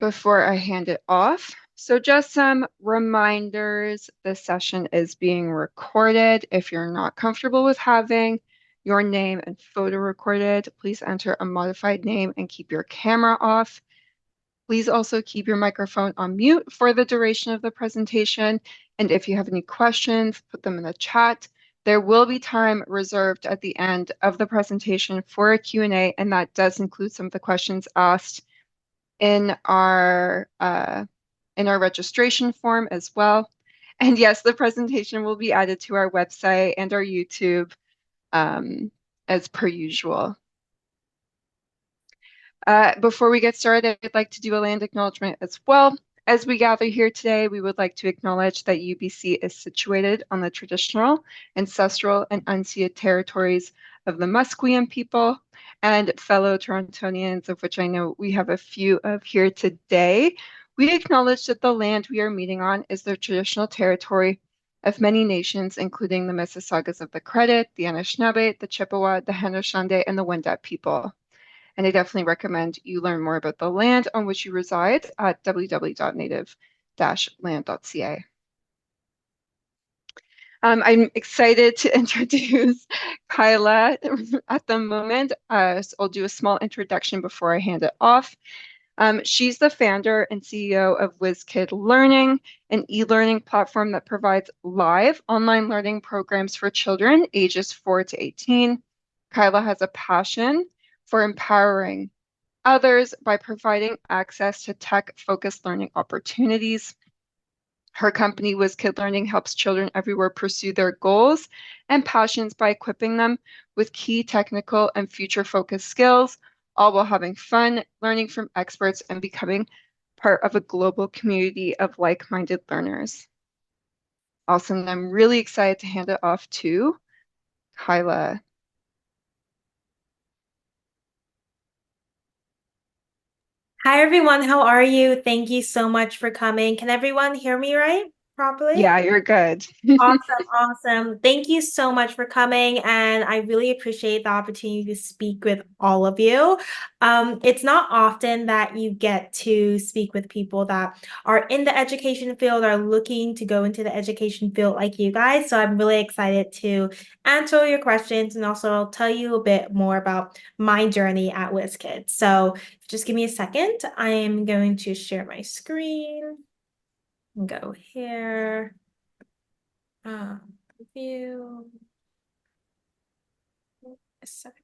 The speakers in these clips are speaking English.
before I hand it off. So just some reminders. This session is being recorded. If you're not comfortable with having your name and photo recorded, please enter a modified name and keep your camera off. Please also keep your microphone on mute for the duration of the presentation. And if you have any questions, put them in the chat. There will be time reserved at the end of the presentation for a Q&A, and that does include some of the questions asked in our registration form as well. And yes, the presentation will be added to our website and our YouTube as per usual. Before we get started, I'd like to do a land acknowledgement as well. As we gather here today, we would like to acknowledge that UBC is situated on the traditional, ancestral, and unceded territories of the Musqueam people and fellow Torontonians, of which I know we have a few of here today. We acknowledge that the land we are meeting on is the traditional territory of many nations, including the Mississaugas of the Credit, the Anishinaabe, the Chippewa, the Haudenosaunee, and the Wendat people. And I definitely recommend you learn more about the land on which you reside at www.native-land.ca. I'm excited to introduce Kyla at the moment. So I'll do a small introduction before I hand it off. She's the founder and CEO of WizKid Learning, an e-learning platform that provides live online learning programs for children ages 4 to 18. Kyla has a passion for empowering others by providing access to tech-focused learning opportunities. Her company, WizKid Learning, helps children everywhere pursue their goals and passions by equipping them with key technical and future-focused skills, all while having fun, learning from experts, and becoming part of a global community of like-minded learners. Awesome. I'm really excited to hand it off to Kyla. Hi everyone, how are you? Thank you so much for coming. Can everyone hear me right properly? Yeah, you're good. Awesome, awesome. Thank you so much for coming, and I really appreciate the opportunity to speak with all of you. It's not often that you get to speak with people that are in the education field, are looking to go into the education field like you guys. So I'm really excited to answer your questions, and also I'll tell you a bit more about my journey at WizKid. So just give me a second. I am going to share my screen and go here. Review. A second.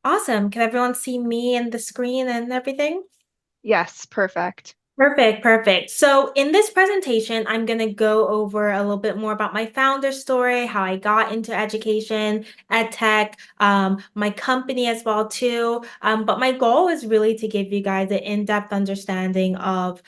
Awesome. Can everyone see me and the screen and everything? Yes, perfect. Perfect, perfect. So in this presentation, I'm going to go over a little bit more about my founder story, how I got into education, EdTech, my company as well too. But my goal is really to give you guys an in-depth understanding of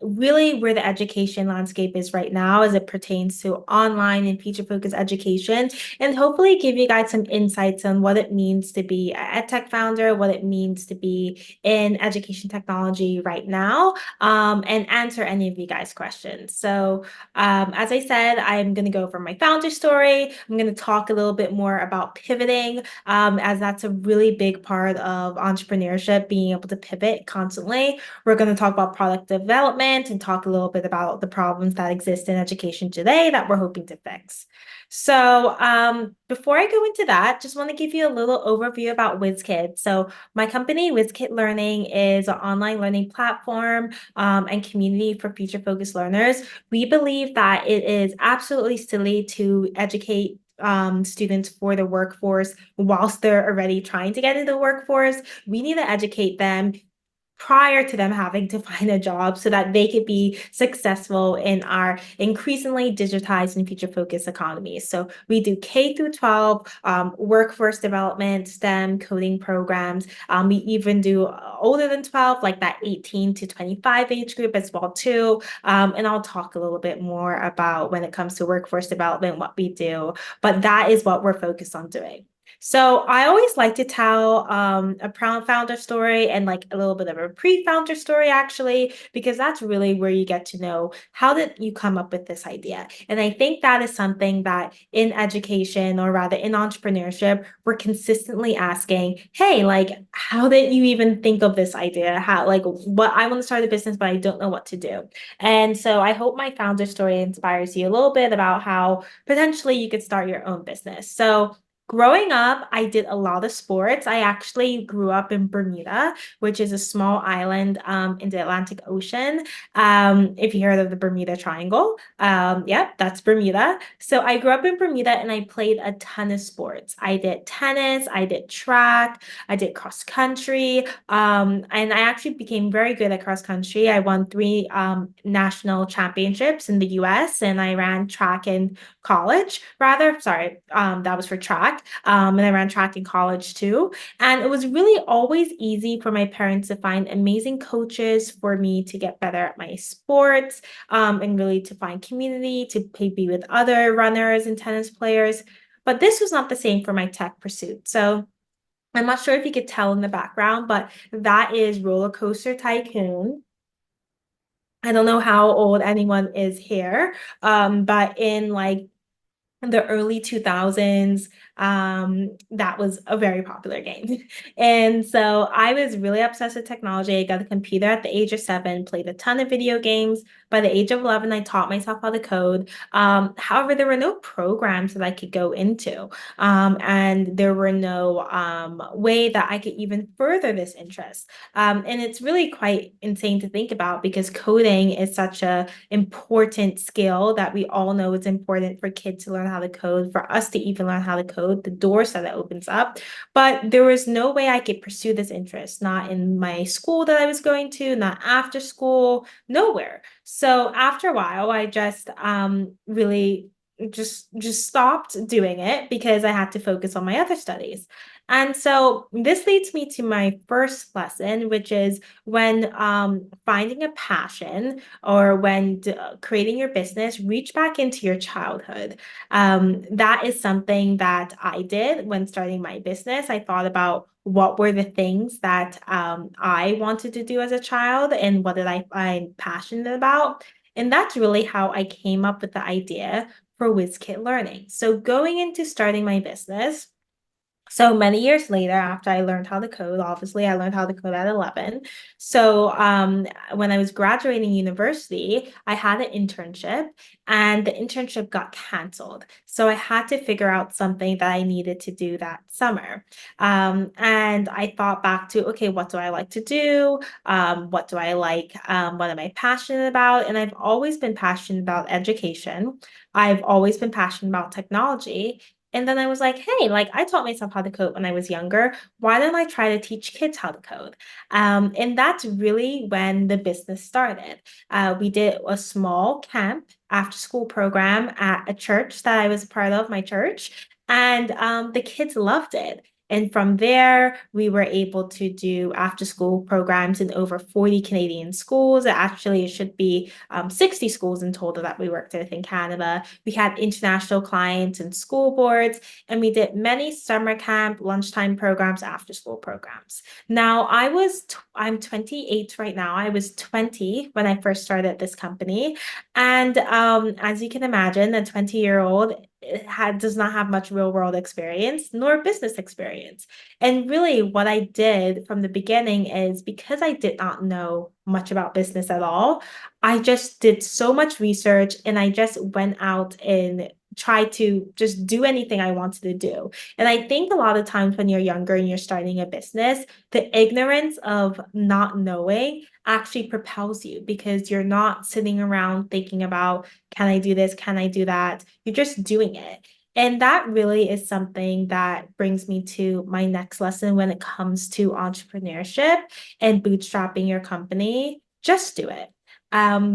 really where the education landscape is right now as it pertains to online and future-focused education, and hopefully give you guys some insights on what it means to be an EdTech founder, what it means to be in education technology right now, and answer any of you guys' questions. So as I said, I'm going to go over my founder story. I'm going to talk a little bit more about pivoting, as that's a really big part of entrepreneurship, being able to pivot constantly. We're going to talk about product development and talk a little bit about the problems that exist in education today that we're hoping to fix. So before I go into that, just want to give you a little overview about WizKid. So my company, WizKid Learning, is an online learning platform and community for future-focused learners. We believe that it is absolutely silly to educate students for the workforce whilst they're already trying to get into the workforce. We need to educate them prior to them having to find a job so that they could be successful in our increasingly digitized and future-focused economy. So we do K through 12 workforce development, STEM, coding programs. We even do older than 12, like that 18 to 25 age group as well too. And I'll talk a little bit more about when it comes to workforce development, what we do, but that is what we're focused on doing. So I always like to tell a proud founder story and like a little bit of a pre-founder story actually, because that's really where you get to know how did you come up with this idea. And I think that is something that in education or rather in entrepreneurship, we're consistently asking, hey, like how did you even think of this idea? How like what I want to start a business, but I don't know what to do. And so I hope my founder story inspires you a little bit about how potentially you could start your own business. So growing up, I did a lot of sports. I actually grew up in Bermuda, which is a small island in the Atlantic Ocean. If you heard of the Bermuda Triangle, yeah, that's Bermuda. So I grew up in Bermuda and I played a ton of sports. I did tennis, I did track, I did cross country, and I actually became very good at cross country. I won three national championships in the US and I ran track in college, rather. Sorry, that was for track. And I ran track in college too. And it was really always easy for my parents to find amazing coaches for me to get better at my sports, and really to find community, to be with other runners and tennis players. But this was not the same for my tech pursuit. So I'm not sure if you could tell in the background, but that is Roller Coaster Tycoon. I don't know how old anyone is here, but in like the early 2000s, that was a very popular game. And so I was really obsessed with technology. I got a computer at the age of 7, played a ton of video games. By the age of 11, I taught myself how to code. However, there were no programs that I could go into, and there were no way that I could even further this interest. And it's really quite insane to think about because coding is such a important skill that we all know is important for kids to learn how to code, for us to even learn how to code, the doors that it opens up. But there was no way I could pursue this interest, not in my school that I was going to, not after school, nowhere. So after a while, I just really just stopped doing it because I had to focus on my other studies. And so this leads me to my first lesson, which is when finding a passion or when creating your business, reach back into your childhood. That is something that I did when starting my business. I thought about what were the things that I wanted to do as a child and what did I find passionate about. And that's really how I came up with the idea for WizKid Learning. So going into starting my business, so many years later, after I learned how to code, obviously I learned how to code at 11. So when I was graduating university, I had an internship and the internship got canceled. So I had to figure out something that I needed to do that summer. And I thought back to, okay, what do I like to do? What do I like? What am I passionate about? And I've always been passionate about education. I've always been passionate about technology. And then I was like, hey, like I taught myself how to code when I was younger. Why don't I try to teach kids how to code? And that's really when the business started. We did a small camp after school program at a church that I was part of, my church, and the kids loved it. And from there, we were able to do after school programs in over 40 Canadian schools. Actually, it should be 60 schools in total that we worked with in Canada. We had international clients and school boards, and we did many summer camp, lunchtime programs, after school programs. Now, I'm 28 right now. I was 20 when I first started this company. And as you can imagine, a 20-year-old does not have much real world experience nor business experience. And really, what I did from the beginning is because I did not know much about business at all, I just did so much research and I just went out and tried to just do anything I wanted to do. And I think a lot of times when you're younger and you're starting a business, the ignorance of not knowing actually propels you because you're not sitting around thinking about, can I do this? Can I do that? You're just doing it. And that really is something that brings me to my next lesson when it comes to entrepreneurship and bootstrapping your company. Just do it.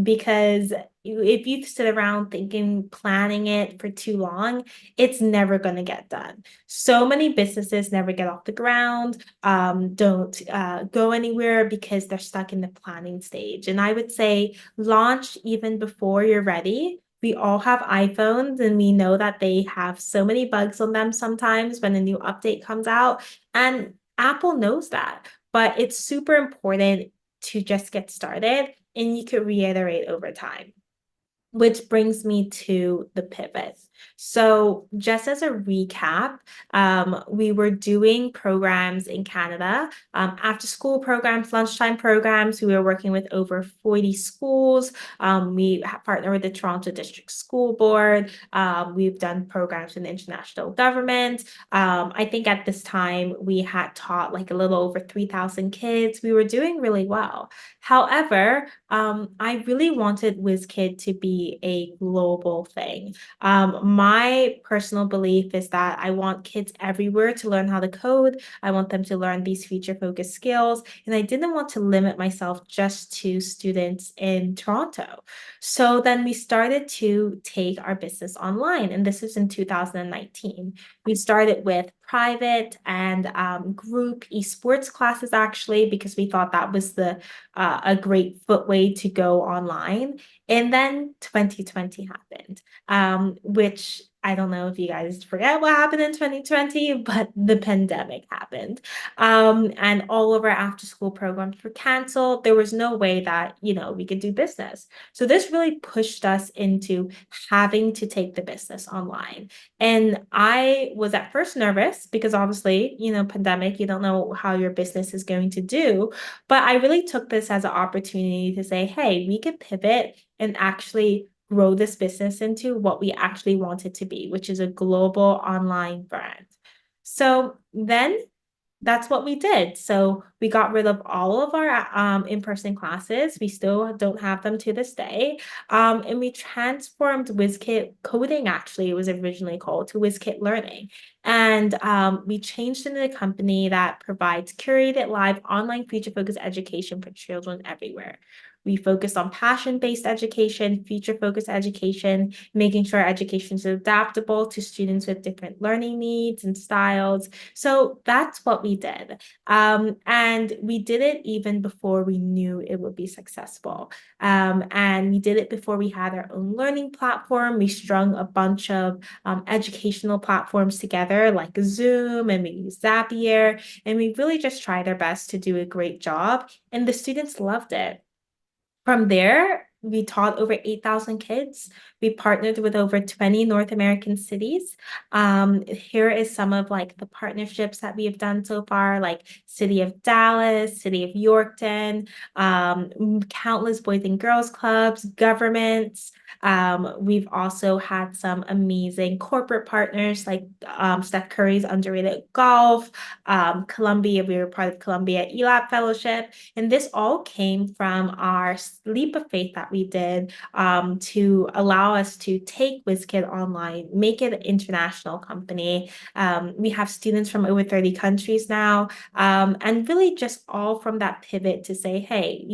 Because if you sit around thinking, planning it for too long, it's never going to get done. So many businesses never get off the ground, don't go anywhere because they're stuck in the planning stage. And I would say launch even before you're ready We all have iPhones and we know that they have so many bugs on them sometimes when a new update comes out. And Apple knows that, but it's super important to just get started and you could reiterate over time. Which brings me to the pivot. So, just as a recap, we were doing programs in Canada, after school programs, lunchtime programs. We were working with over 40 schools. We partner with the Toronto District School Board. We've done programs in international government. I think at this time we had taught like a little over 3,000 kids. We were doing really well. However, I really wanted WizKid to be a global thing. My personal belief is that I want kids everywhere to learn how to code. I want them to learn these future-focused skills, and I didn't want to limit myself just to students in Toronto. So then we started to take our business online, and this was in 2019. We started with private and group esports classes actually because we thought that was a great footway to go online. And then 2020 happened, which I don't know if you guys forget what happened in 2020, but the pandemic happened. And all of our after school programs were canceled. There was no way that, we could do business. So this really pushed us into having to take the business online. And I was at first nervous because obviously, pandemic, you don't know how your business is going to do. But I really took this as an opportunity to say, hey, we could pivot and actually grow this business into what we actually want it to be, which is a global online brand. So then that's what we did. So we got rid of all of our in-person classes. We still don't have them to this day. And we transformed WizKid coding, actually, it was originally called, to WizKid Learning. And we changed into a company that provides curated live online future-focused education for children everywhere. We focus on passion-based education, future-focused education, making sure education is adaptable to students with different learning needs and styles. So that's what we did. And we did it even before we knew it would be successful. And we did it before we had our own learning platform. We strung a bunch of educational platforms together like Zoom, and we used Zapier, and we really just tried our best to do a great job. And the students loved it. From there, we taught over 8,000 kids. We partnered with over 20 North American cities. Here is some of like the partnerships that we have done so far, like City of Dallas, City of Yorkton, countless boys and girls clubs, governments. We've also had some amazing corporate partners like Steph Curry's underrated golf, Columbia. We were part of Columbia ELAB Fellowship. And this all came from our leap of faith that we did to allow us to take WizKid online, make it an international company. We have students from over 30 countries now, and really just all from that pivot to say, hey,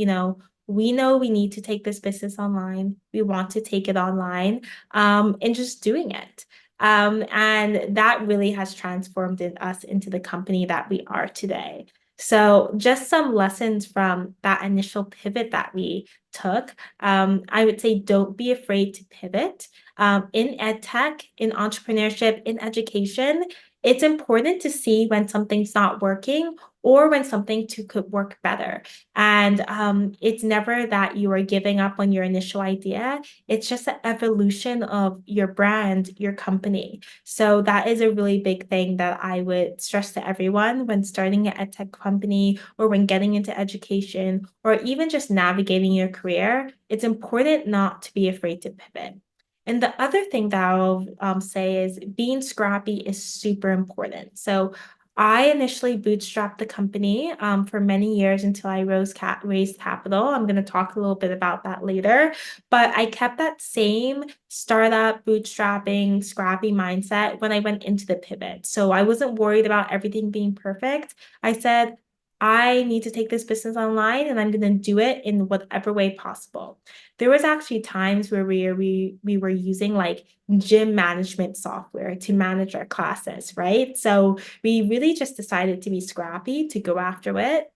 we know we need to take this business online. We want to take it online, and just doing it. And that really has transformed us into the company that we are today. So just some lessons from that initial pivot that we took. I would say don't be afraid to pivot. In EdTech, in entrepreneurship, in education, it's important to see when something's not working or when something could work better. And it's never that you are giving up on your initial idea. It's just an evolution of your brand, your company. So that is a really big thing that I would stress to everyone when starting an edtech company or when getting into education or even just navigating your career. It's important not to be afraid to pivot. And the other thing that I'll say is being scrappy is super important. So I initially bootstrapped the company for many years until I raised capital. I'm going to talk a little bit about that later. But I kept that same startup, bootstrapping, scrappy mindset when I went into the pivot. So I wasn't worried about everything being perfect. I said, I need to take this business online and I'm going to do it in whatever way possible. There was actually times where we were using like gym management software to manage our classes, right? So we really just decided to be scrappy to go after it.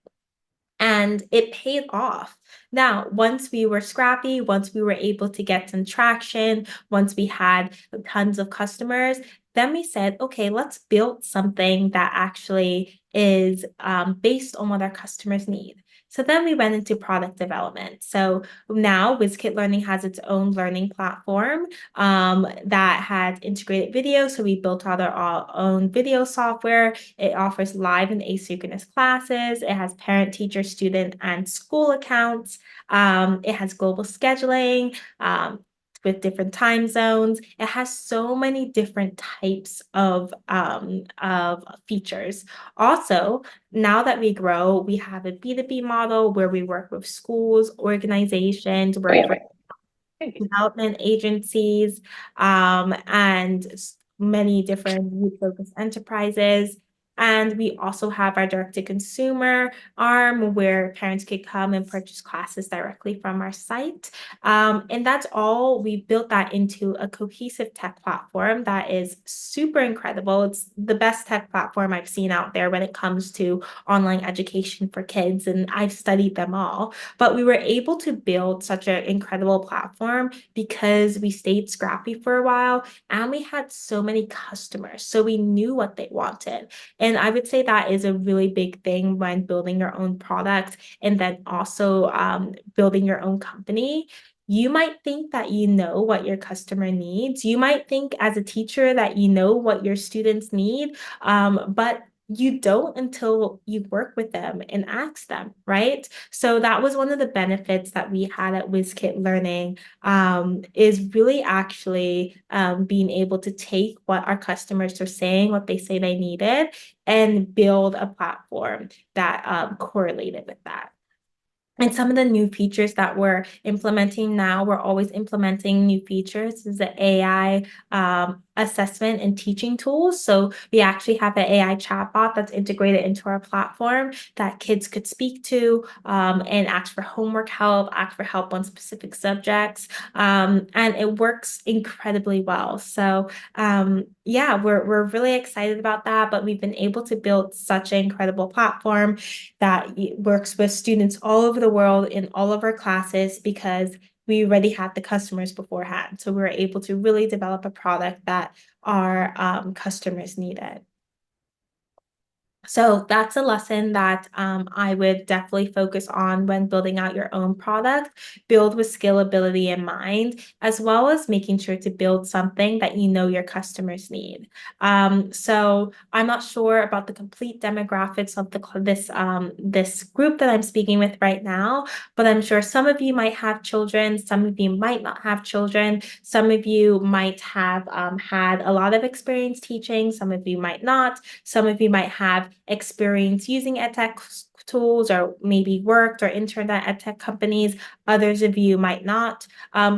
and it paid off. Now, once we were scrappy, once we were able to get some traction, once we had tons of customers, then we said, okay, let's build something that actually is based on what our customers need. So then we went into product development. So now WizKid Learning has its own learning platform that has integrated video. So we built out our own video software. It offers live and asynchronous classes. It has parent, teacher, student, and school accounts. It has global scheduling. With different time zones. It has so many different types of features. Also, now that we grow, we have a B2B model where we work with schools, organizations, work with development agencies, and many different youth-focused enterprises. And we also have our direct-to-consumer arm where parents could come and purchase classes directly from our site. And that's all. We built that into a cohesive tech platform that is super incredible. It's the best tech platform I've seen out there when it comes to online education for kids, and I've studied them all. But we were able to build such an incredible platform because we stayed scrappy for a while and we had so many customers. So we knew what they wanted. And I would say that is a really big thing when building your own product and then also building your own company. You might think that you know what your customer needs. You might think as a teacher that you know what your students need, but you don't until you work with them and ask them, right? So that was one of the benefits that we had at WizKid Learning, is really actually being able to take what our customers are saying, what they say they needed, and build a platform that correlated with that. And some of the new features that we're implementing now, we're always implementing new features, is the AI assessment and teaching tools. So we actually have an AI chatbot that's integrated into our platform that kids could speak to and ask for homework help, ask for help on specific subjects. And it works incredibly well. So yeah, we're really excited about that, but we've been able to build such an incredible platform that works with students all over the world in all of our classes because we already had the customers beforehand. So we were able to really develop a product that our customers needed. So that's a lesson that I would definitely focus on when building out your own product. Build with scalability in mind, as well as making sure to build something that you know your customers need. So I'm not sure about the complete demographics of this group that I'm speaking with right now, but I'm sure some of you might have children, some of you might not have children, some of you might have had a lot of experience teaching, some of you might not, some of you might have experience using EdTech tools or maybe worked or interned at EdTech companies. Others of you might not.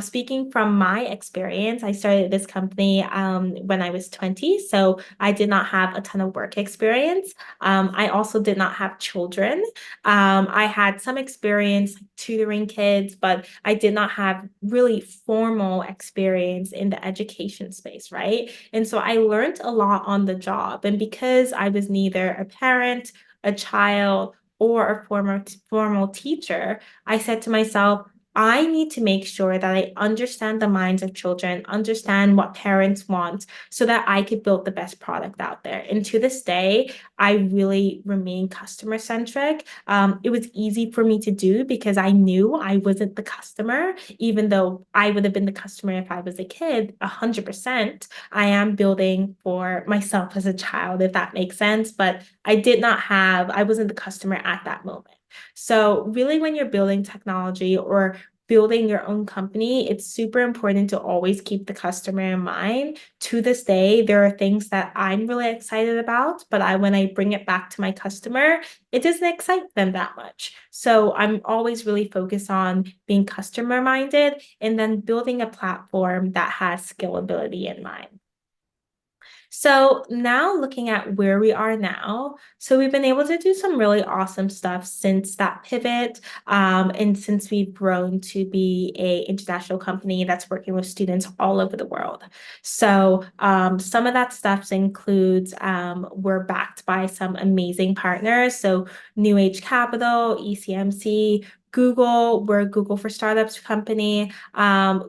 Speaking from my experience, I started this company when I was 20, so I did not have a ton of work experience. I also did not have children. I had some experience tutoring kids, but I did not have really formal experience in the education space, right? And so I learned a lot on the job. And because I was neither a parent, a child, or a formal teacher, I said to myself, I need to make sure that I understand the minds of children, understand what parents want, so that I could build the best product out there. And to this day, I really remain customer centric. It was easy for me to do because I knew I wasn't the customer, even though I would have been the customer if I was a kid, 100%. I am building for myself as a child, if that makes sense. But I wasn't the customer at that moment. So really, when you're building technology or building your own company, it's super important to always keep the customer in mind. To this day, there are things that I'm really excited about, but when I bring it back to my customer, it doesn't excite them that much. So I'm always really focused on being customer minded and then building a platform that has scalability in mind. So now looking at where we are now, so we've been able to do some really awesome stuff since that pivot, and since we've grown to be a international company that's working with students all over the world. So some of that stuff includes we're backed by some amazing partners. So New Age Capital, ECMC, Google, we're a Google for Startups company.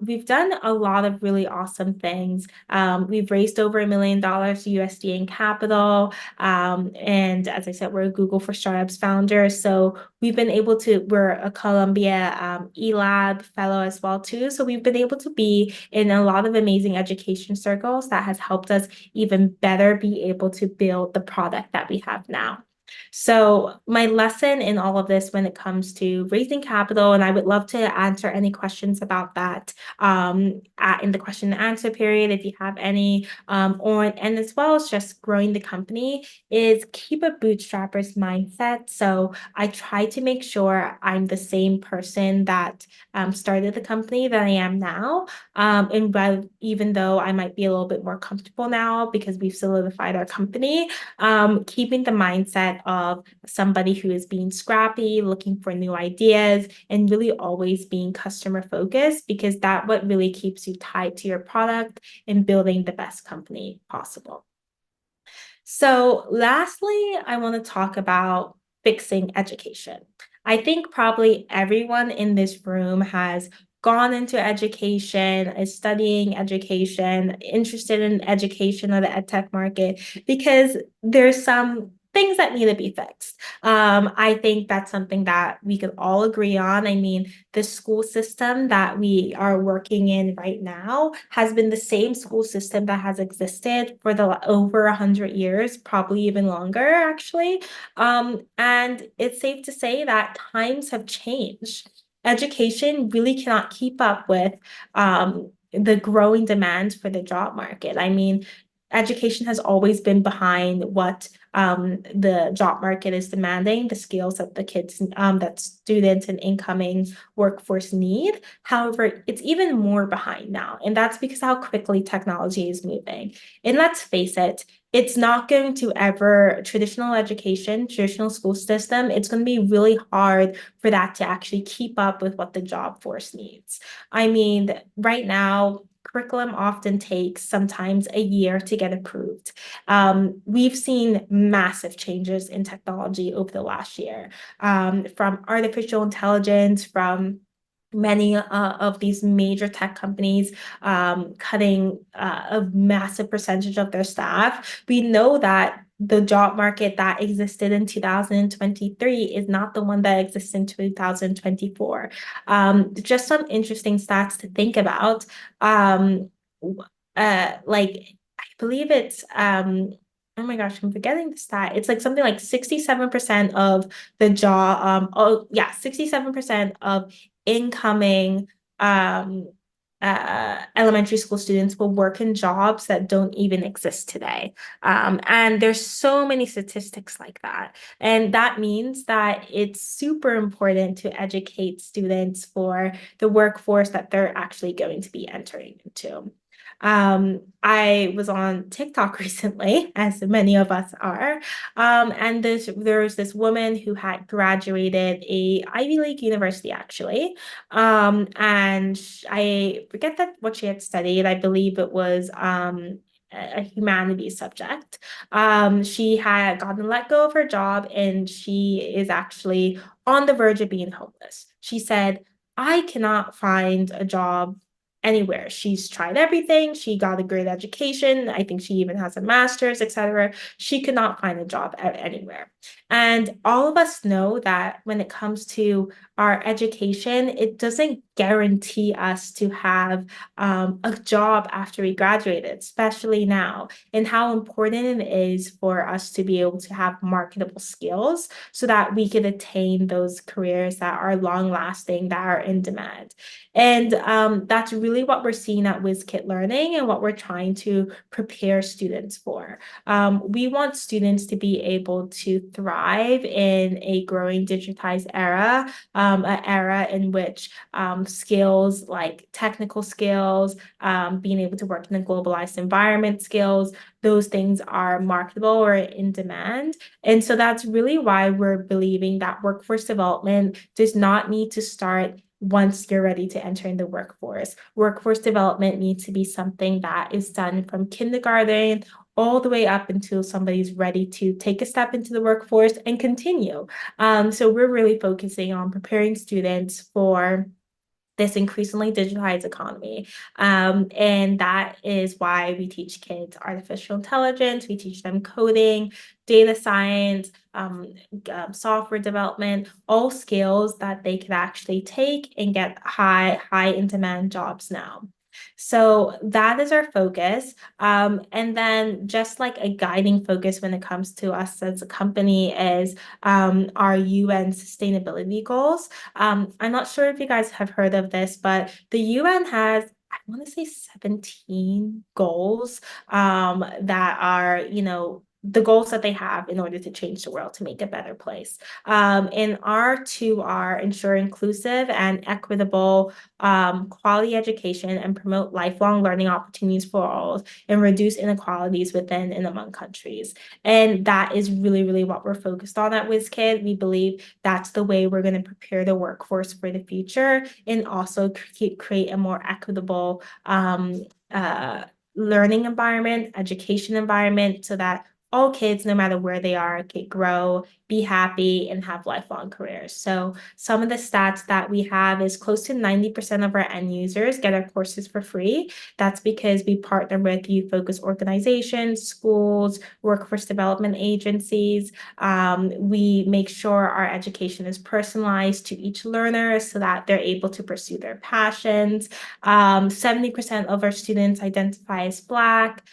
We've done a lot of really awesome things. We've raised over $1 million USD in capital. And as I said, we're a Google for Startups founder. So we've been able to, we're a Columbia eLab fellow as well too. So we've been able to be in a lot of amazing education circles that has helped us even better be able to build the product that we have now. So my lesson in all of this when it comes to raising capital, and I would love to answer any questions about that in the question and answer period if you have any, and as well as just growing the company, is keep a bootstrapper's mindset. So I try to make sure I'm the same person that started the company that I am now. Even though I might be a little bit more comfortable now because we've solidified our company, keeping the mindset of somebody who is being scrappy, looking for new ideas, and really always being customer focused, because that what really keeps you tied to your product and building the best company possible. So lastly, I want to talk about fixing education. I think probably everyone in this room has gone into education, is studying education, interested in education or the edtech market, because there's some things that need to be fixed. I think that's something that we could all agree on. I mean, the school system that we are working in right now has been the same school system that has existed for the over 100 years, probably even longer, actually. And it's safe to say that times have changed. Education really cannot keep up with the growing demand for the job market. I mean, education has always been behind what the job market is demanding, the skills that the kids, that students and incoming workforce need. However, it's even more behind now, and that's because how quickly technology is moving. And let's face it, it's not going to ever, traditional education, traditional school system, it's going to be really hard for that to actually keep up with what the job force needs. I mean, right now, curriculum often takes sometimes a year to get approved. We've seen massive changes in technology over the last year, from artificial intelligence, from many of these major tech companies cutting a massive percentage of their staff. We know that the job market that existed in 2023 is not the one that exists in 2024. Just some interesting stats to think about. Like I believe it's oh my gosh, I'm forgetting the stat. It's like something like 67% of the job, 67% of incoming elementary school students will work in jobs that don't even exist today. And there's so many statistics like that. And that means that it's super important to educate students for the workforce that they're actually going to be entering into. I was on TikTok recently, as many of us are, and there was this woman who had graduated a Ivy League university, actually, and I forget that what she had studied. I believe it was a humanities subject. She had gotten let go of her job, and she is actually on the verge of being homeless. She said, "I cannot find a job anywhere." She's tried everything. She got a great education. I think she even has a master's, etc. She could not find a job anywhere. And all of us know that when it comes to our education, it doesn't guarantee us to have a job after we graduated, especially now, and how important it is for us to be able to have marketable skills so that we can attain those careers that are long lasting, that are in demand. And that's really what we're seeing at WizKid Learning and what we're trying to prepare students for. We want students to be able to thrive thrive in a growing digitized era, an era in which skills like technical skills, being able to work in a globalized environment skills, those things are marketable or in demand. And so that's really why we're believing that workforce development does not need to start once you're ready to enter in the workforce. Workforce development needs to be something that is done from kindergarten all the way up until somebody's ready to take a step into the workforce and continue. So we're really focusing on preparing students for this increasingly digitized economy. And that is why we teach kids artificial intelligence, we teach them coding, data science, software development, all skills that they can actually take and get high in demand jobs now. So that is our focus. And then just like a guiding focus when it comes to us as a company is our UN sustainability goals. I'm not sure if you guys have heard of this, but the UN has, I want to say 17 goals that are, the goals that they have in order to change the world to make a better place. And our two are ensure inclusive and equitable quality education and promote lifelong learning opportunities for all and reduce inequalities within and among countries. And that is really, really what we're focused on at WizKid. We believe that's the way we're going to prepare the workforce for the future and also create a more equitable learning environment, education environment, so that all kids, no matter where they are, can grow, be happy, and have lifelong careers. So some of the stats that we have is close to 90% of our end users get our courses for free. That's because we partner with youth-focused organizations, schools, workforce development agencies. We make sure our education is personalized to each learner so that they're able to pursue their passions. 70% of our students identify as Black.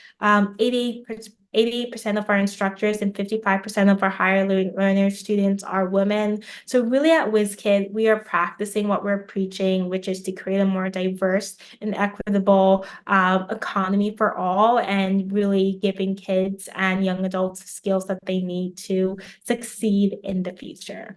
88% of our instructors and 55% of our higher learner students are women. So really at WizKid, we are practicing what we're preaching, which is to create a more diverse and equitable economy for all, and really giving kids and young adults the skills that they need to succeed in the future.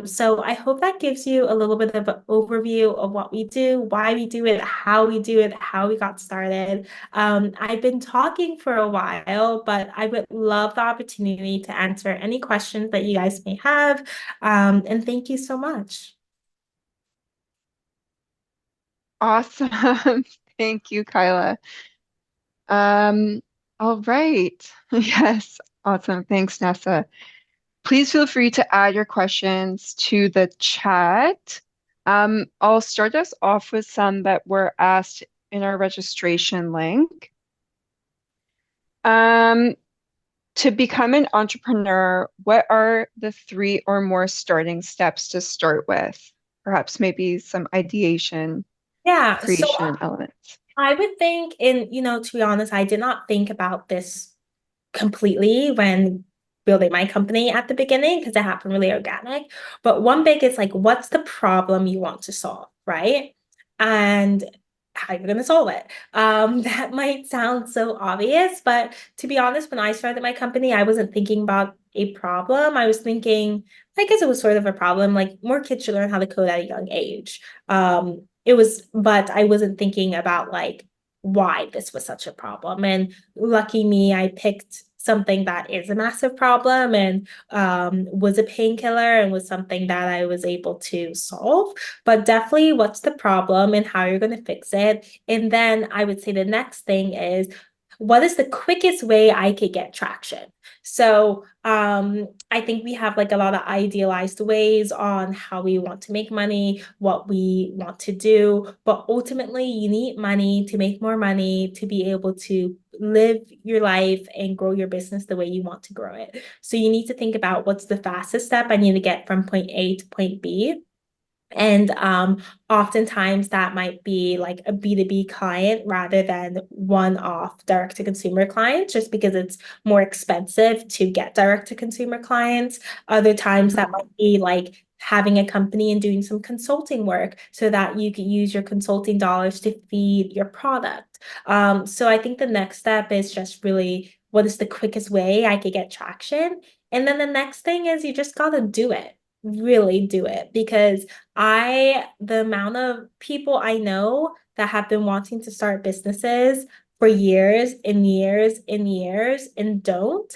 So I hope that gives you a little bit of an overview of what we do, why we do it, how we do it, how we got started. I've been talking for a while, but I would love the opportunity to answer any questions that you guys may have. And thank you so much. Awesome. Thank you, Kyla. All right. Yes. Awesome. Thanks, Nessa. Please feel free to add your questions to the chat. I'll start us off with some that were asked in our registration link. To become an entrepreneur, what are the 3 or more starting steps to start with? Perhaps maybe some ideation, Yeah, so creation elements. I would think to be honest, I did not think about this completely when building my company at the beginning because it happened really organic. But one big is like, what's the problem you want to solve, right? And how you're going to solve it. That might sound so obvious, but to be honest, when I started my company, I wasn't thinking about a problem. I was thinking, I guess it was sort of a problem, like more kids should learn how to code at a young age. But I wasn't thinking about like why this was such a problem. And lucky me, I picked something that is a massive problem and was a painkiller and was something that I was able to solve. But definitely, what's the problem and how you're going to fix it? And then I would say the next thing is, what is the quickest way I could get traction? So I think we have like a lot of idealized ways on how we want to make money, what we want to do, but ultimately you need money to make more money to be able to live your life and grow your business the way you want to grow it. So you need to think about what's the fastest step I need to get from point A to point B. And oftentimes that might be like a B2B client rather than one-off direct-to-consumer clients, just because it's more expensive to get direct-to-consumer clients. Other times that might be like having a company and doing some consulting work so that you can use your consulting dollars to feed your product. So I think the next step is just really, what is the quickest way I could get traction? And then the next thing is you just gotta do it. Really do it because the amount of people I know that have been wanting to start businesses for years and years and years and don't,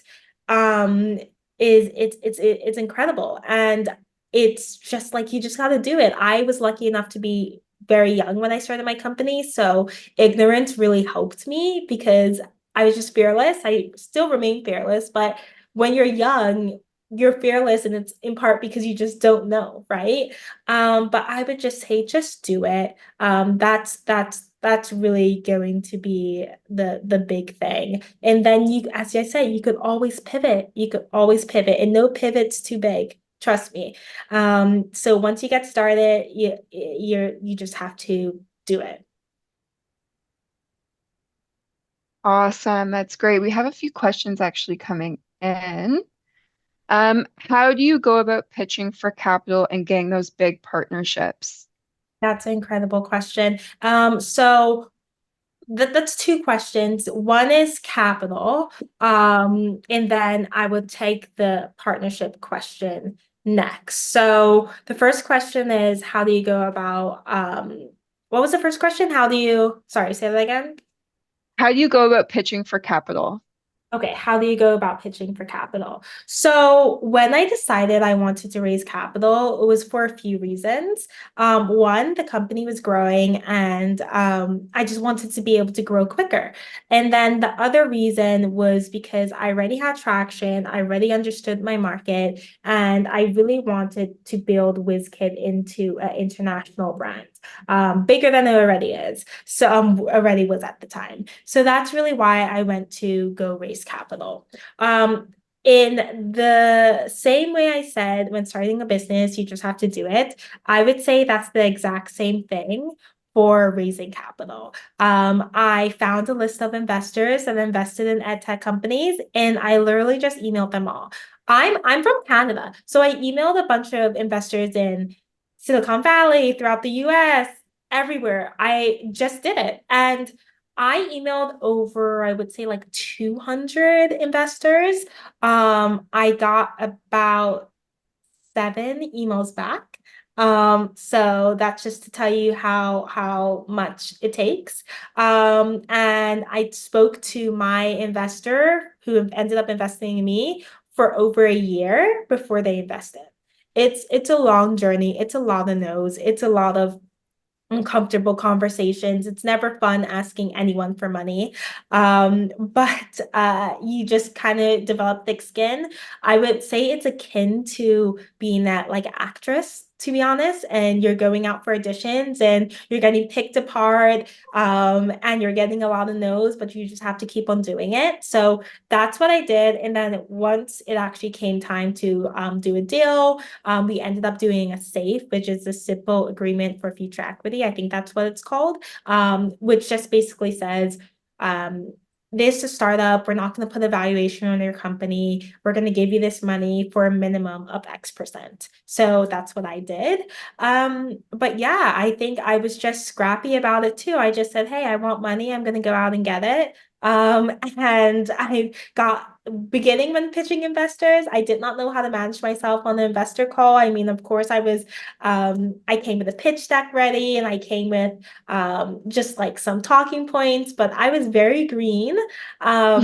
um, it's incredible. And it's just like you just got to do it. I was lucky enough to be very young when I started my company, so ignorance really helped me because I was just fearless. I still remain fearless, but when you're young, you're fearless, and it's in part because you just don't know, right? But I would just say, just do it. That's really going to be the big thing. And then you, as I said, you could always pivot. You could always pivot, and no pivot's too big. Trust me. So once you get started, you just have to do it. Awesome. That's great. We have a few questions actually coming in. How do you go about pitching for capital and getting those big partnerships? That's an incredible question. So that's two questions. One is capital, and then I would take the partnership question next. So the first question is, how do you go about, what was the first question? Sorry, say that again. How do you go about pitching for capital? Okay, how do you go about pitching for capital? So when I decided I wanted to raise capital, it was for a few reasons. One, the company was growing and I just wanted to be able to grow quicker. And then the other reason was because I already had traction, I already understood my market, and I really wanted to build WizKid into an international brand, bigger than it already is. So already was at the time. So that's really why I went to go raise capital. In the same way I said, when starting a business, you just have to do it. I would say that's the exact same thing for raising capital. I found a list of investors that invested in edtech companies, and I literally just emailed them all. I'm from Canada, so I emailed a bunch of investors in Silicon Valley, throughout the US, everywhere. I just did it. And I emailed over, I would say like 200 investors. I got about 7 emails back. So that's just to tell you how much it takes. And I spoke to my investor who ended up investing in me for over a year before they invested. It's a long journey. It's a lot of no's. It's a lot of uncomfortable conversations. It's never fun asking anyone for money. But you just kind of develop thick skin. I would say it's akin to being that like actress, to be honest, and you're going out for auditions and you're getting picked apart, and you're getting a lot of no's, but you just have to keep on doing it. So that's what I did. And then once it actually came time to do a deal, we ended up doing a SAFE, which is a simple agreement for future equity. I think that's what it's called, which just basically says, this is a startup. We're not going to put a valuation on your company. We're going to give you this money for a minimum of X%. So that's what I did. But yeah, I think I was just scrappy about it too. I just said, hey, I want money. I'm going to go out and get it. And I got beginning when pitching investors, I did not know how to manage myself on the investor call. I mean, of course, I came with a pitch deck ready and I came with just like some talking points, but I was very green. I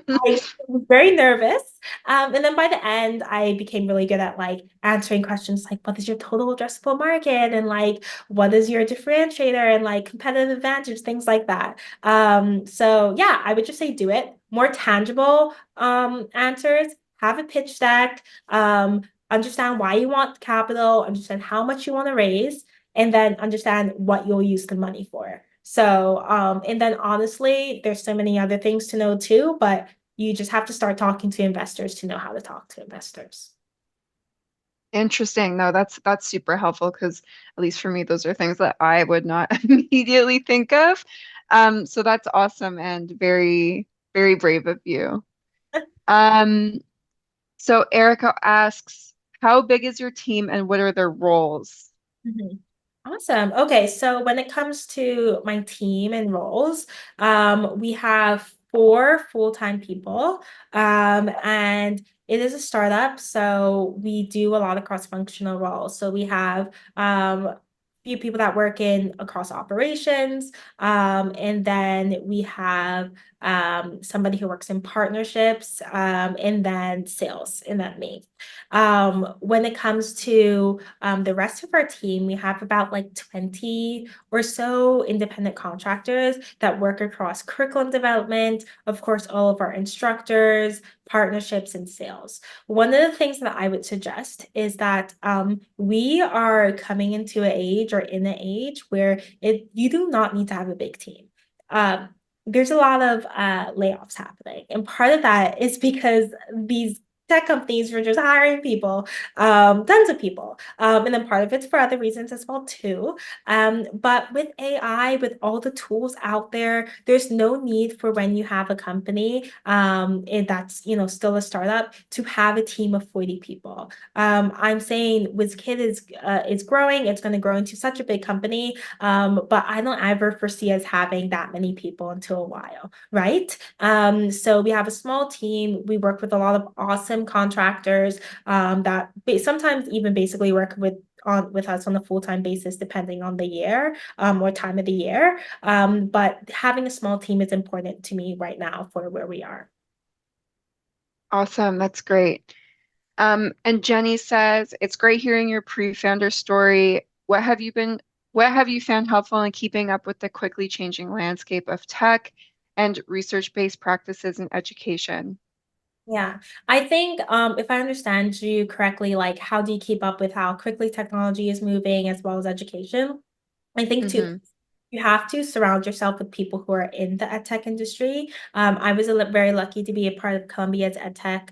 was very nervous. And then by the end, I became really good at like answering questions like, what is your total addressable market? And like, what is your differentiator and like competitive advantage, things like that. So yeah, I would just say do it. More tangible answers, have a pitch deck, understand why you want capital, understand how much you want to raise, and then understand what you'll use the money for. So, and then honestly, there's so many other things to know too, but you just have to start talking to investors to know how to talk to investors. Interesting. No, that's super helpful because at least for me, those are things that I would not immediately think of. So that's awesome and very, very brave of you. Um, so Erica asks, how big is your team and what are their roles? Mhm. Awesome. Okay, so when it comes to my team and roles, we have 4 full-time people, and it is a startup, so we do a lot of cross-functional roles. So we have few people that work in across operations, and then we have somebody who works in partnerships, and then sales, and then me. When it comes to the rest of our team, we have about like 20 or so independent contractors that work across curriculum development, of course, all of our instructors, partnerships, and sales. One of the things that I would suggest is that we are coming into an age or in an age where you do not need to have a big team. Um, there's a lot of layoffs happening, and part of that is because these tech companies were just hiring people, tons of people, and then part of it's for other reasons as well too. But with AI, with all the tools out there, there's no need for when you have a company that's still a startup to have a team of 40 people. I'm saying WizKid is growing, it's going to grow into such a big company, but I don't ever foresee us having that many people until a while, right? So we have a small team. We work with a lot of awesome contractors that sometimes even basically work with us on a full-time basis, depending on the year or time of the year. But having a small team is important to me right now for where we are. Awesome. That's great. And Jenny says, it's great hearing your pre-founder story. What have you found helpful in keeping up with the quickly changing landscape of tech and research-based practices in education? Yeah, I think if I understand you correctly, like how do you keep up with how quickly technology is moving as well as education? I think too, Hmm. you have to surround yourself with people who are in the edtech industry. I was very lucky to be a part of Columbia's edtech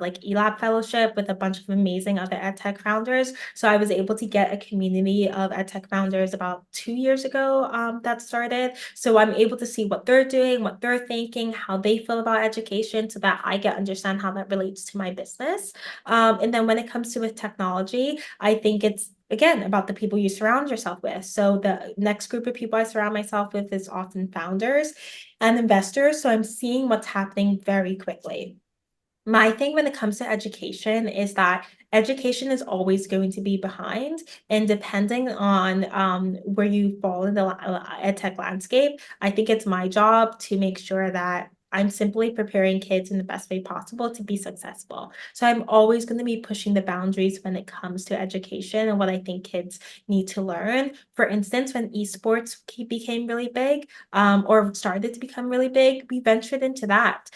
like ELAB fellowship with a bunch of amazing other edtech founders. So I was able to get a community of edtech founders about 2 years ago that started. So I'm able to see what they're doing, what they're thinking, how they feel about education, so that I get understand how that relates to my business. And then when it comes to with technology, I think it's again about the people you surround yourself with. So the next group of people I surround myself with is often founders and investors. So I'm seeing what's happening very quickly. My thing when it comes to education is that education is always going to be behind, and depending on where you fall in the ed tech landscape, I think it's my job to make sure that I'm simply preparing kids in the best way possible to be successful. So I'm always going to be pushing the boundaries when it comes to education and what I think kids need to learn. For instance, when esports became really big, or started to become really big, we ventured into that.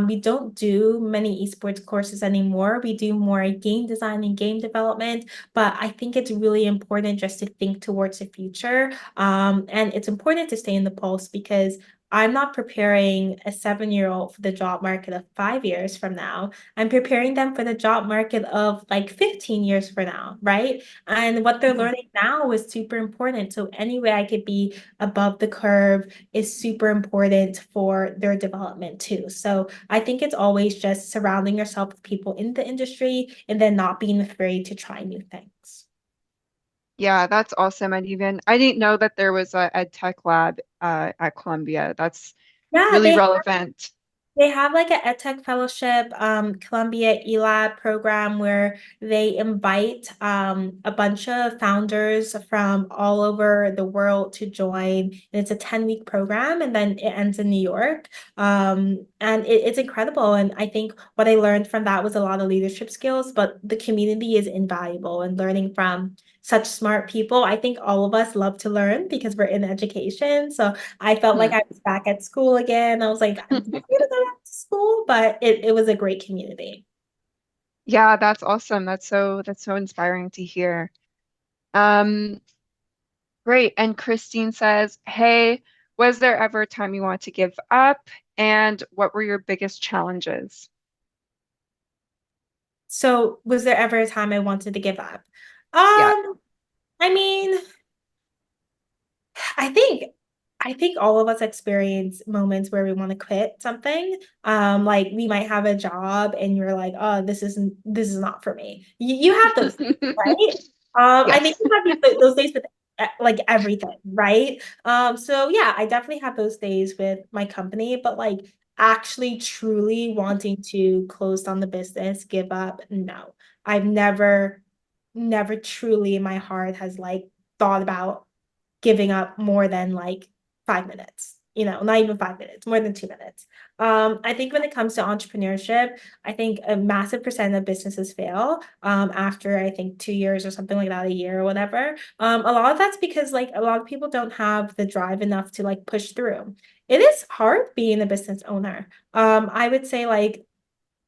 We don't do many esports courses anymore. We do more game design and game development, but I think it's really important just to think towards the future. And it's important to stay in the pulse because I'm not preparing a 7-year-old for the job market of 5 years from now. I'm preparing them for the job market of like 15 years from now, right? And what they're Hmm. learning now is super important. So any way I could be above the curve is super important for their development too. So I think it's always just surrounding yourself with people in the industry and then not being afraid to try new things. Yeah, that's awesome. I didn't know that there was a EdTech Lab at Columbia. That's Yeah, really relevant. they have like an EdTech fellowship, Columbia ELAB program where they invite a bunch of founders from all over the world to join. And it's a 10-week program, and then it ends in New York. And it's incredible. And I think what I learned from that was a lot of leadership skills, but the community is invaluable, and learning from such smart people. I think all of us love to learn because we're in education. So I felt like Hmm. I was back at school again. I was like, I'm gonna go back to school, but it was a great community. Yeah, that's awesome. That's so inspiring to hear. Um, Great. And Christine says, "Hey, was there ever a time you want to give up? And what were your biggest challenges?" So was there ever a time I wanted to give up? Yeah. I mean, I think I think all of us experience moments where we want to quit something. Like we might have a job and you're like, oh, this is not for me. You have those, right? I think Yes. you have those days with like everything, right? So yeah, I definitely have those days with my company, but like actually truly wanting to close down the business, give up, no. I've never truly in my heart has like thought about giving up more than like 5 minutes, not even 5 minutes, more than 2 minutes. I think when it comes to entrepreneurship, I think a massive percent of businesses fail after I think 2 years or something like that, a year or whatever. A lot of that's because like a lot of people don't have the drive enough to like push through. It is hard being a business owner. I would say like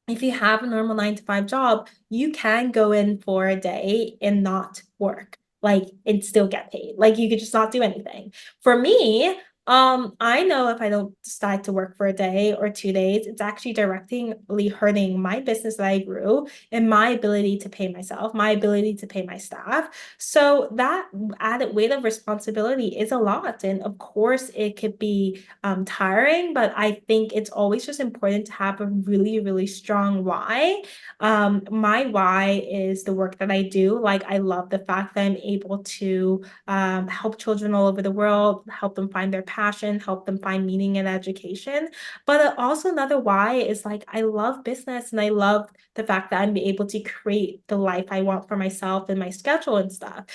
if you have a normal 9 to 5 job, you can go in for a day and not work, like, and still get paid. Like, you could just not do anything. For me, I know if I don't decide to work for a day or 2 days, it's actually directly hurting my business that I grew and my ability to pay myself, my ability to pay my staff. So that added weight of responsibility is a lot. And of course, it could be tiring, but I think it's always just important to have a really, really strong why. My why is the work that I do. Like, I love the fact that I'm able to help children all over the world, help them find their passion, help them find meaning in education. But also, another why is like, I love business and I love the fact that I'm able to create the life I want for myself and my schedule and stuff.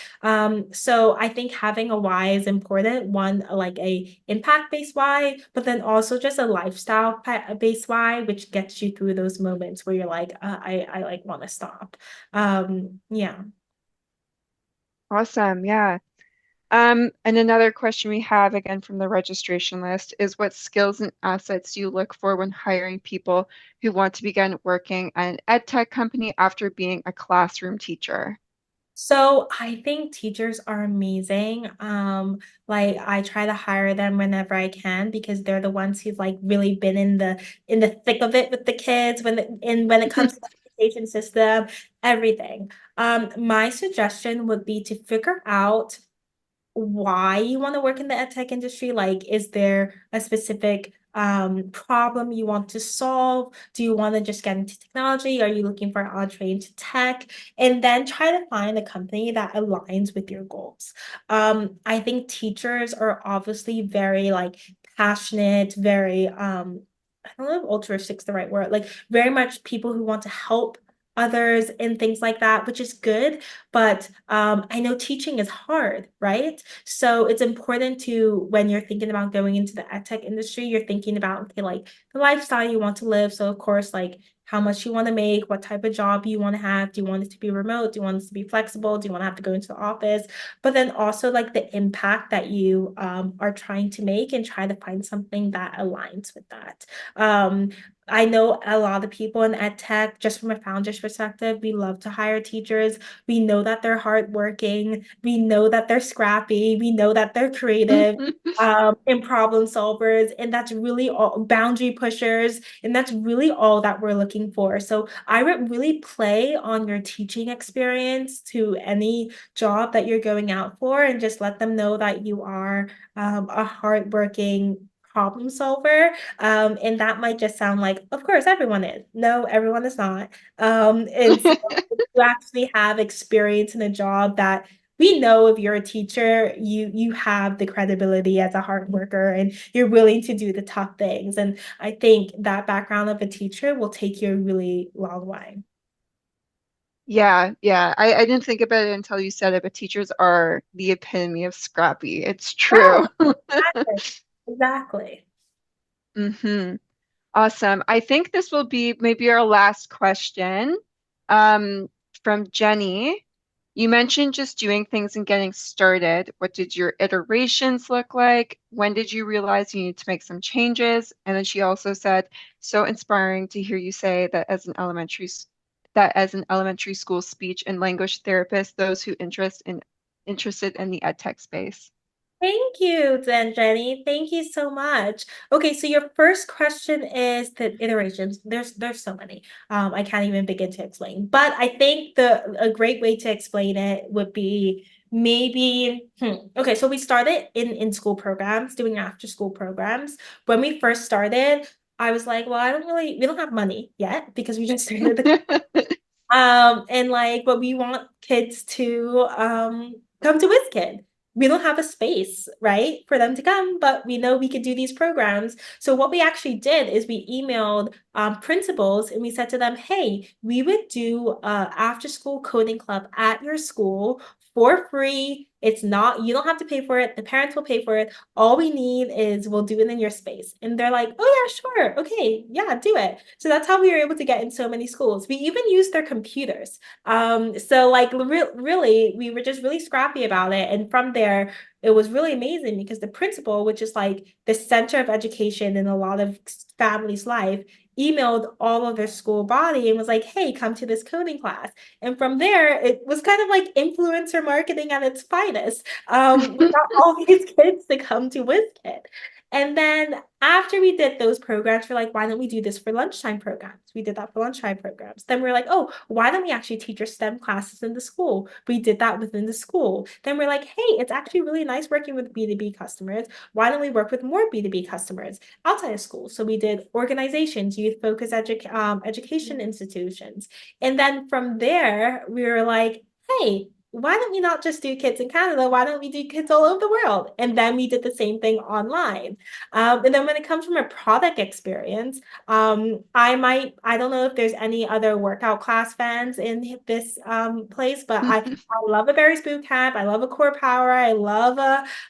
So I think having a why is important. One, like a impact-based why, but then also just a lifestyle-based why, which gets you through those moments where you're like, I like want to stop. Yeah. Awesome. Yeah. And another question we have again from the registration list is what skills and assets do you look for when hiring people who want to begin working at an ed tech company after being a classroom teacher? So I think teachers are amazing. Like I try to hire them whenever I can because they're the ones who've like really been in the thick of it with the kids when it comes to the education system, everything. My suggestion would be to figure out why you want to work in the ed tech industry. Like, is there a specific problem you want to solve? Do you want to just get into technology? Are you looking for an entree into tech? And then try to find a company that aligns with your goals. I think teachers are obviously very like passionate, very I don't know if altruistic is the right word, like very much people who want to help others and things like that, which is good. But I know teaching is hard, right? So it's important to, when you're thinking about going into the ed tech industry, you're thinking about, okay, like the lifestyle you want to live. So, of course, like how much you want to make, what type of job you want to have. Do you want it to be remote? Do you want it to be flexible? Do you want to have to go into the office? But then also like the impact that you are trying to make and try to find something that aligns with that. Um, I know a lot of people in ed tech, just from a founder's perspective, we love to hire teachers. We know that they're hardworking. We know that they're scrappy. We know that they're creative and problem solvers. And that's really all boundary pushers. And that's really all that we're looking for. So I would really play on your teaching experience to any job that you're going out for and just let them know that you are a hardworking problem solver. And that might just sound like, of course, everyone is. No, everyone is not. And so you actually have experience in a job that we know if you're a teacher, you have the credibility as a hard worker and you're willing to do the tough things. And I think that background of a teacher will take you a really long way. Yeah, yeah. I didn't think about it until you said it, but teachers are the epitome of scrappy. It's true. Yeah, exactly. Exactly. Hmm. Awesome. I think this will be maybe our last question um, from Jenny. You mentioned just doing things and getting started. What did your iterations look like? When did you realize you need to make some changes? And then she also said, so inspiring to hear you say that as an elementary school speech and language therapist, those who interested in the ed tech space. Thank you, then Jenny. Thank you so much. Okay, so your first question is the iterations. There's so many. I can't even begin to explain. But I think the a great way to explain it would be maybe okay, so we started in school programs, doing after school programs. When we first started, I was like, well, we don't have money yet because we just started the and like, but we want kids to come to WizKid. we don't have a space, right, for them to come, but we know we could do these programs. So what we actually did is we emailed principals and we said to them, hey, we would do after school coding club at your school for free. It's not, you don't have to pay for it. The parents will pay for it. All we need is we'll do it in your space. And they're like, oh yeah, sure. Okay, yeah, do it. So that's how we were able to get in so many schools. We even used their computers. So like really, we were just really scrappy about it. And from there, it was really amazing because the principal, which is like the center of education in a lot of families' life, emailed all of their school body and was like, hey, come to this coding class. And from there, it was kind of like influencer marketing at its finest. We got all these kids to come to WizKid. And then after we did those programs, we're like, why don't we do this for lunchtime programs? We did that for lunchtime programs. Then we're like, oh, why don't we actually teach our STEM classes in the school? We did that within the school. Then we're like, hey, it's actually really nice working with B2B customers. Why don't we work with more B2B customers outside of school? So we did organizations, youth-focused education institutions. And then from there, we were like, hey, why don't we not just do kids in Canada? Why don't we do kids all over the world? And then we did the same thing online. And then when it comes from a product experience, I don't know if there's any other workout class fans in this place, but I love a Barry's boot camp. I love a core power. I love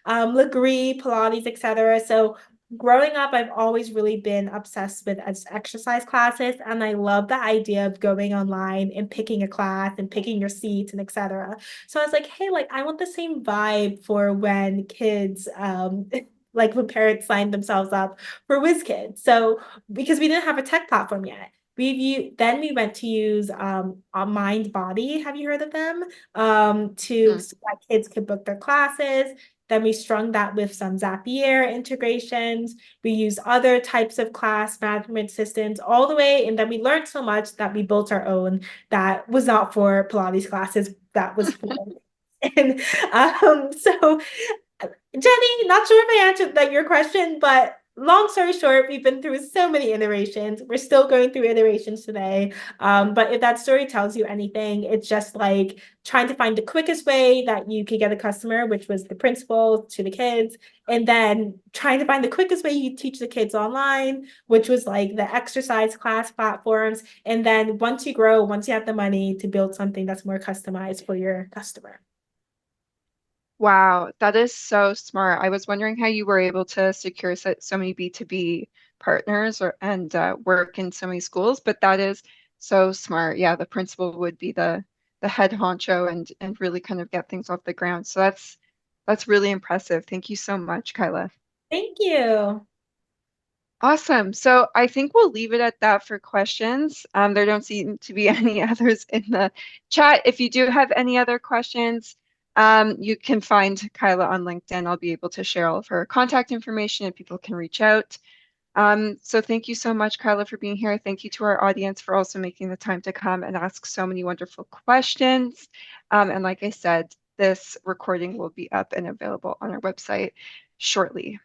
a Legree, Pilates, etc. So growing up, I've always really been obsessed with exercise classes, and I love the idea of going online and picking a class and picking your seats and etc. So I was like, hey, like I want the same vibe for when kids like when parents signed themselves up for WizKid. So because we didn't have a tech platform yet. Then we went to use a MindBody. Have you heard of them? So that kids could book their classes. Then we strung that with some Zapier integrations. We use other types of class management systems all the way. And then we learned so much that we built our own that was not for Pilates classes, that was for. And so Jenny, not sure if I answered that your question, but long story short, we've been through so many iterations. We're still going through iterations today. But if that story tells you anything, it's just like trying to find the quickest way that you could get a customer, which was the principal to the kids, and then trying to find the quickest way you teach the kids online, which was like the exercise class platforms. And then once you grow, once you have the money to build something that's more customized for your customer. Wow, that is so smart. I was wondering how you were able to secure so many B2B partners and work in so many schools, but that is so smart. Yeah, the principal would be the head honcho and really kind of get things off the ground. So that's really impressive. Thank you so much, Kyla. Thank you. Awesome. So I think we'll leave it at that for questions. There don't seem to be any others in the chat. If you do have any other questions, you can find Kyla on LinkedIn. I'll be able to share all of her contact information and people can reach out. So thank you so much, Kyla, for being here. Thank you to our audience for also making the time to come and ask so many wonderful questions. And like I said, this recording will be up and available on our website shortly.